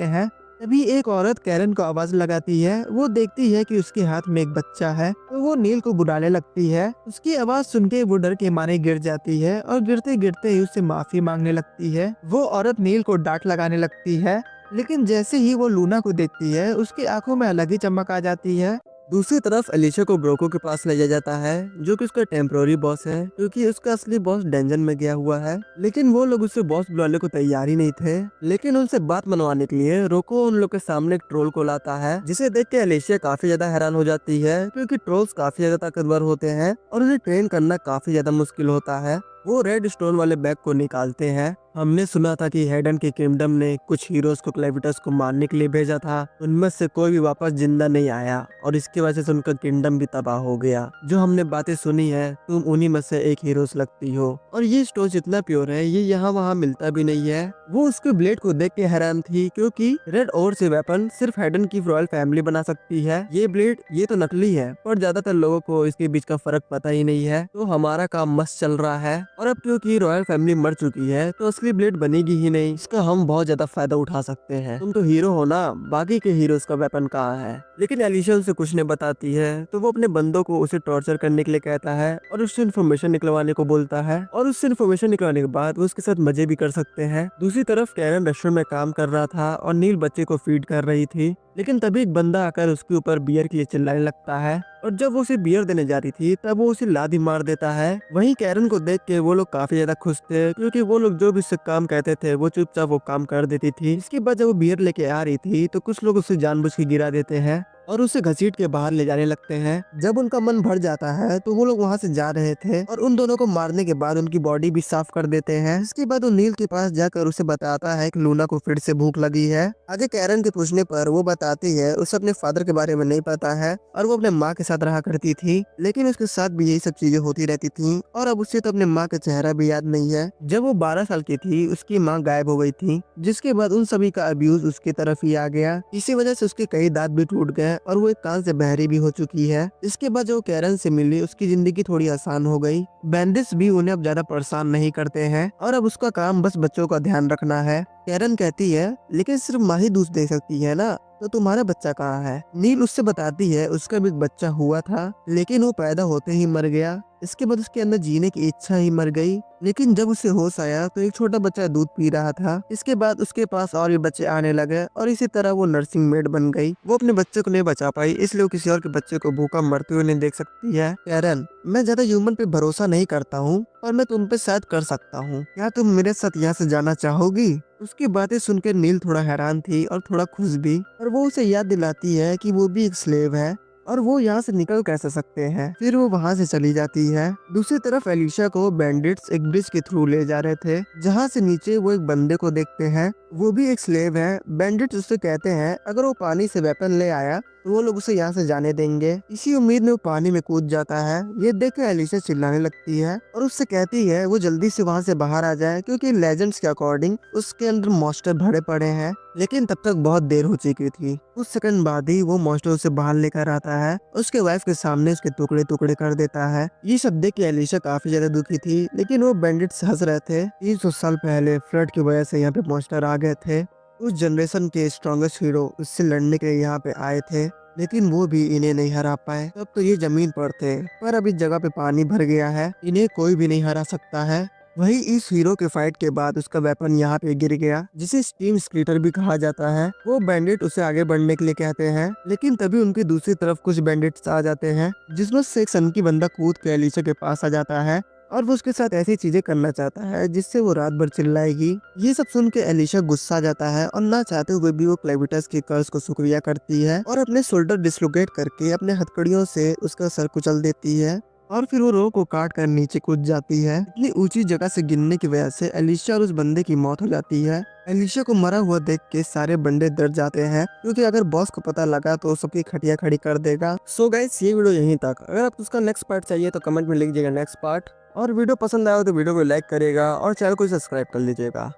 हैं। तभी एक औरत कैरन को आवाज लगाती है। वो देखती है कि उसके हाथ में एक बच्चा है, तो वो नील को बुलाने लगती है। उसकी आवाज सुन के वो डर के मारे गिर जाती है और गिरते गिरते ही उससे माफी मांगने लगती है। वो औरत नील को डांट लगाने लगती है, लेकिन जैसे ही वो लूना को देखती है उसकी आंखों में अलग ही चमक आ जाती है। दूसरी तरफ एलिशा को ब्रोको के पास ले जाया जाता है, जो कि उसका टेम्पोररी बॉस है, क्योंकि उसका असली बॉस डेंजन में गया हुआ है। लेकिन वो लोग उससे बॉस बुलाने को तैयार ही नहीं थे। लेकिन उनसे बात मनवाने के लिए रोको उन लोग के सामने एक ट्रोल को लाता है, जिसे देख के एलिशा काफी ज्यादा हैरान हो जाती है, क्योंकि ट्रोल्स काफी ज्यादा ताकतवर होते हैं और उन्हें ट्रेन करना काफी ज्यादा मुश्किल होता है। वो रेड स्टोन वाले बैग को निकालते हैं। हमने सुना था कि हेडन के किंगडम ने कुछ हीरोज को क्लेविटस को मारने के लिए भेजा था। उनमें से कोई भी वापस जिंदा नहीं आया और इसकी वजह से उनका किंगडम भी तबाह हो गया। जो हमने बातें सुनी है, तुम उन्हीं में से एक हीरोज लगती हो। और ये स्टोन जितना प्योर है, ये यहाँ वहाँ मिलता भी नहीं है। वो उसके ब्लेड को देख के हैरान थी, क्योंकि रेड और से वेपन सिर्फ हेडन की रॉयल फैमिली बना सकती है। ये ब्लेड ये तो नकली है, पर ज्यादातर लोगों को इसके बीच का फर्क पता ही नहीं है। तो हमारा काम मस्त चल रहा है। और अब क्योंकि रॉयल फैमिली मर चुकी है, तो असली ब्लेड बनेगी ही नहीं। इसका हम बहुत ज्यादा फायदा उठा सकते हैं। तुम तो हीरो हो ना, बाकी के हीरोज का वेपन कहाँ है? लेकिन एलिशा उसे कुछ नहीं बताती है, तो वो अपने बंदों को उसे टॉर्चर करने के लिए कहता है और उससे इन्फॉर्मेशन निकलवाने को बोलता है। और उससे इन्फॉर्मेशन निकलवाने के बाद वो उसके साथ मजे भी कर सकते हैं। दूसरी तरफ कैरन रेस्टोरेंट में काम कर रहा था और नील बच्चे को फीड कर रही थी। लेकिन तभी एक बंदा आकर उसके ऊपर बियर के लिए चिल्लाने लगता है, और जब वो उसे बियर देने जा रही थी तब वो उसे लात ही मार देता है। वहीं कैरन को देख के वो लोग काफी ज्यादा खुश थे, क्योंकि वो लोग जो भी उससे काम कहते थे वो चुपचाप वो काम कर देती थी। इसके बाद जब वो बियर लेके आ रही थी तो कुछ लोग उसे जानबूझ के गिरा देते हैं और उसे घसीट के बाहर ले जाने लगते हैं। जब उनका मन भर जाता है तो वो लोग वहाँ से जा रहे थे और उन दोनों को मारने के बाद उनकी बॉडी भी साफ कर देते हैं। इसके बाद वो नील के पास जाकर उसे बताता है कि लूना को फिर से भूख लगी है। आगे कैरन के पूछने पर वो बताती है उसे अपने फादर के बारे में नहीं पता है और वो अपने माँ के साथ रहा करती थी, लेकिन उसके साथ भी यही सब चीजें होती रहती थी और अब उसे तो अपने माँ का चेहरा भी याद नहीं है। जब वो 12 साल की थी उसकी माँ गायब हो गई थी, जिसके बाद उन सभी का अब्यूज उसकी तरफ ही आ गया। इसी वजह से उसके कई दांत भी टूट गए और वो एक कान से बहरी भी हो चुकी है। इसके बाद जो कैरन से मिली उसकी जिंदगी थोड़ी आसान हो गई। बैंडिट्स भी उन्हें अब ज्यादा परेशान नहीं करते हैं और अब उसका काम बस बच्चों का ध्यान रखना है। कैरन कहती है लेकिन सिर्फ माँ ही दूध दे सकती है ना, तो तुम्हारा बच्चा कहाँ है? नील उससे बताती है उसका भी एक बच्चा हुआ था, लेकिन वो पैदा होते ही मर गया। इसके बाद उसके अंदर जीने की इच्छा ही मर गई। लेकिन जब उसे होश आया तो एक छोटा बच्चा दूध पी रहा था। इसके बाद उसके पास और भी बच्चे आने लगे और इसी तरह वो नर्सिंग मेड बन गई। वो अपने बच्चे को नहीं बचा पाई, इसलिए वो किसी और के बच्चे को भूखा मरते हुए नहीं देख सकती है। कैरन, मैं ज्यादा ह्यूमन पे भरोसा नहीं करता हूँ, पर मैं तुम पे शायद कर सकता हूँ। क्या तुम मेरे साथ यहाँ से जाना चाहोगी? उसकी बातें सुनकर नील थोड़ा हैरान थी और थोड़ा खुश भी, और वो उसे याद दिलाती है कि वो भी एक स्लेव है और वो यहाँ से निकल कैसे सकते हैं। फिर वो वहाँ से चली जाती है। दूसरी तरफ एलिशा को बैंडिट्स एक ब्रिज के थ्रू ले जा रहे थे, जहाँ से नीचे वो एक बंदे को देखते हैं। वो भी एक स्लेव है। बैंडिट्स उससे कहते हैं अगर वो पानी से वेपन ले आया तो वो लोग उसे यहाँ से जाने देंगे। इसी उम्मीद में वो पानी में कूद जाता है। ये देख कर एलिशा चिल्लाने लगती है और उससे कहती है वो जल्दी से वहाँ से बाहर आ जाए, क्योंकि लेजेंड्स के अकॉर्डिंग उसके अंदर मॉन्स्टर भरे पड़े हैं। लेकिन तब तक बहुत देर हो चुकी थी। कुछ सेकंड बाद ही वो मॉन्स्टर उसे बाहर लेकर आता है, उसके वाइफ के सामने उसके टुकड़े टुकड़े कर देता है। ये सब देख के एलिशा काफी ज्यादा दुखी थी, लेकिन वो बैंडिट्स हंस रहे थे। 300 साल पहले फ्लड की वजह से यहाँ पे मॉन्स्टर आ गए थे। उस जनरेशन के स्ट्रॉन्गेस्ट हीरो उससे लड़ने के लिए यहाँ पे आए थे, लेकिन वो भी इन्हें नहीं हरा पाए। तब तो ये जमीन पर थे, पर अब इस जगह पे पानी भर गया है, इन्हें कोई भी नहीं हरा सकता है। वही इस हीरो के फाइट के बाद उसका वेपन यहाँ पे गिर गया, जिसे स्टीम स्क्रीटर भी कहा जाता है। वो बैंडिट उसे आगे बढ़ने के लिए कहते हैं, लेकिन तभी उनकी दूसरी तरफ कुछ बैंडिट्स आ जाते हैं, जिसमें से एक सनकी बंदा कूद के एलिशा के पास आ जाता है और वो उसके साथ ऐसी चीजें करना चाहता है जिससे वो रात भर चिल्लाएगी। ये सब सुन के एलिशा गुस्सा आ जाता है और ना चाहते हुए भी वो क्लेविटस के कर्स को शुक्रिया करती है और अपने शोल्डर डिसलोकेट करके अपने हथकड़ियों से उसका सर कुचल देती है और फिर वो रो को काट कर नीचे कूद जाती है। इतनी ऊंची जगह से गिरने की वजह से एलिशा और उस बंदे की मौत हो जाती है। एलिशा को मरा हुआ देख के सारे बंदे डर जाते हैं, क्योंकि अगर बॉस को पता लगा तो सबकी खटिया खड़ी कर देगा। सो गाइस, ये वीडियो यहीं तक। अगर आपको उसका नेक्स्ट पार्ट चाहिए तो कमेंट में लिख दीजिएगा नेक्स्ट पार्ट, और वीडियो पसंद आया हो तो वीडियो को लाइक करिएगा और चैनल को सब्सक्राइब कर लीजिएगा।